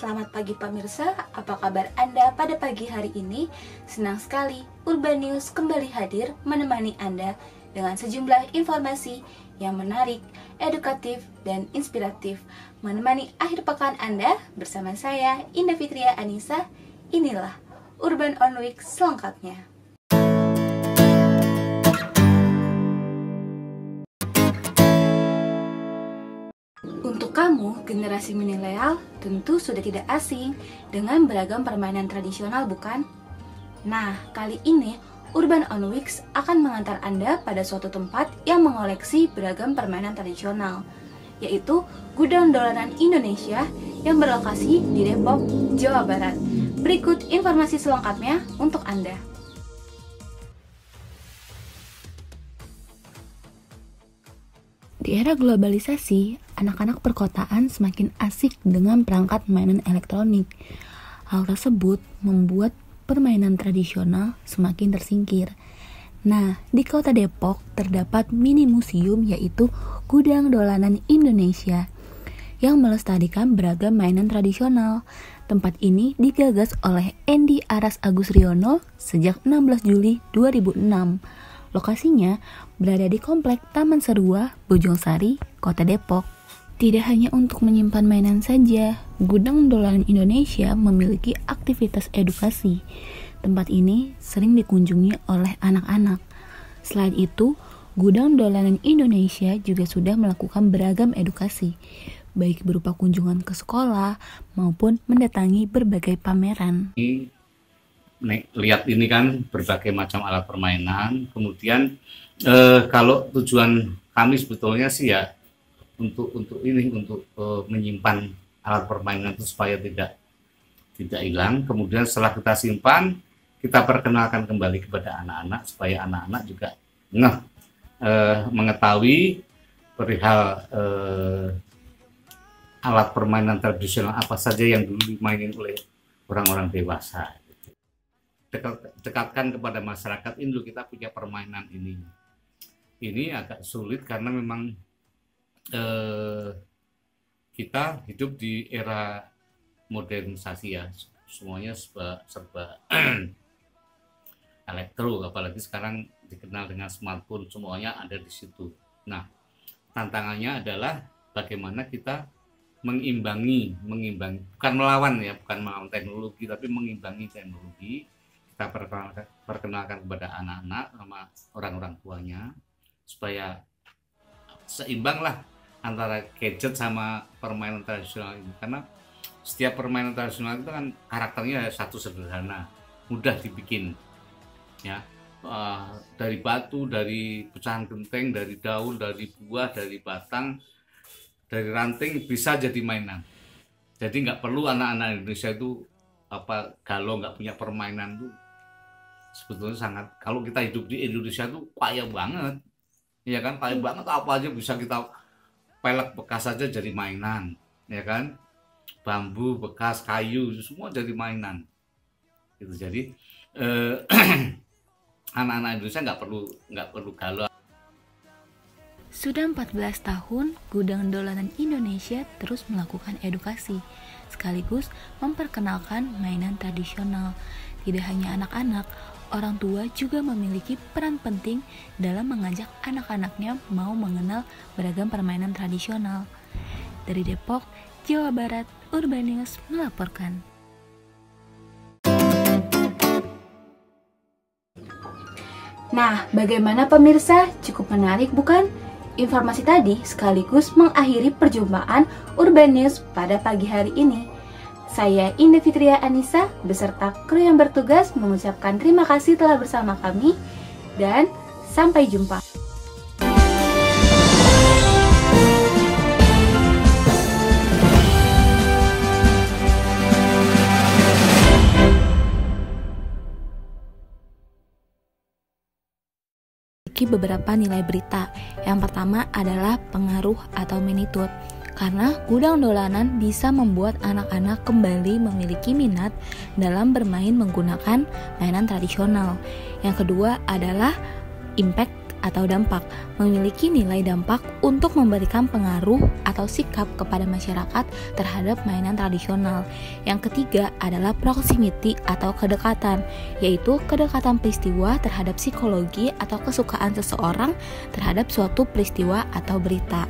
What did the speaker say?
selamat pagi pemirsa. Apa kabar Anda pada pagi hari ini? Senang sekali Urban News kembali hadir menemani Anda dengan sejumlah informasi yang menarik, edukatif, dan inspiratif. Menemani akhir pekan Anda bersama saya, Indah Fitria Anissa. Inilah Urban on Week selengkapnya. Untuk kamu, generasi milenial tentu sudah tidak asing dengan beragam permainan tradisional, bukan? Nah, kali ini Urban on Weeks akan mengantar Anda pada suatu tempat yang mengoleksi beragam permainan tradisional, yaitu Gudang Dolanan Indonesia yang berlokasi di Depok, Jawa Barat. Berikut informasi selengkapnya untuk Anda. Di era globalisasi, anak-anak perkotaan semakin asik dengan perangkat mainan elektronik. Hal tersebut membuat permainan tradisional semakin tersingkir. Nah, di kota Depok terdapat mini museum yaitu Gudang Dolanan Indonesia yang melestarikan beragam mainan tradisional. Tempat ini digagas oleh Endi Aras Agus Riono sejak 16 Juli 2006. Lokasinya berada di Komplek Taman Serua, Bojongsari, Kota Depok. Tidak hanya untuk menyimpan mainan saja, Gudang Dolanan Indonesia memiliki aktivitas edukasi. Tempat ini sering dikunjungi oleh anak-anak. Selain itu, Gudang Dolanan Indonesia juga sudah melakukan beragam edukasi, baik berupa kunjungan ke sekolah maupun mendatangi berbagai pameran. Lihat ini kan berbagai macam alat permainan. Kemudian kalau tujuan kami sebetulnya sih ya untuk menyimpan alat permainan itu supaya tidak hilang. Kemudian setelah kita simpan, kita perkenalkan kembali kepada anak-anak supaya anak-anak juga mengetahui perihal alat permainan tradisional apa saja yang dulu dimainin oleh orang-orang dewasa. Dekatkan kepada masyarakat, ini loh kita punya permainan ini. Ini agak sulit karena memang kita hidup di era modernisasi ya, semuanya serba elektro, apalagi sekarang dikenal dengan smartphone, semuanya ada di situ. Nah, tantangannya adalah bagaimana kita mengimbangi, bukan melawan teknologi, tapi mengimbangi teknologi. Kita perkenalkan kepada anak-anak sama orang-orang tuanya supaya seimbang lah antara gadget sama permainan tradisional ini, karena setiap permainan tradisional itu kan karakternya satu sederhana, mudah dibikin ya, dari batu, dari pecahan genteng, dari daun, dari buah, dari batang, dari ranting bisa jadi mainan. Jadi nggak perlu anak-anak Indonesia itu galau nggak punya permainan tuh. Sebetulnya sangat, kalau kita hidup di Indonesia tuh kaya banget, ya kan, kaya banget, apa aja bisa kita, pelek bekas saja jadi mainan, ya kan, bambu bekas, kayu, semua jadi mainan. Gitu. Jadi anak-anak Indonesia nggak perlu galau. Sudah 14 tahun, Gudang Dolanan Indonesia terus melakukan edukasi, sekaligus memperkenalkan mainan tradisional. Tidak hanya anak-anak, orang tua juga memiliki peran penting dalam mengajak anak-anaknya mau mengenal beragam permainan tradisional. Dari Depok, Jawa Barat, Urban News melaporkan. Nah, bagaimana pemirsa? Cukup menarik bukan? Informasi tadi sekaligus mengakhiri perjumpaan Urban News pada pagi hari ini. Saya Indah Fitria Anissa beserta kru yang bertugas mengucapkan terima kasih telah bersama kami dan sampai jumpa. Beberapa nilai berita. Yang pertama adalah pengaruh atau magnitude. Karena gudang dolanan bisa membuat anak-anak kembali memiliki minat dalam bermain menggunakan mainan tradisional. Yang kedua adalah impact atau dampak, memiliki nilai dampak untuk memberikan pengaruh atau sikap kepada masyarakat terhadap mainan tradisional. Yang ketiga adalah proximity atau kedekatan, yaitu kedekatan peristiwa terhadap psikologi atau kesukaan seseorang terhadap suatu peristiwa atau berita.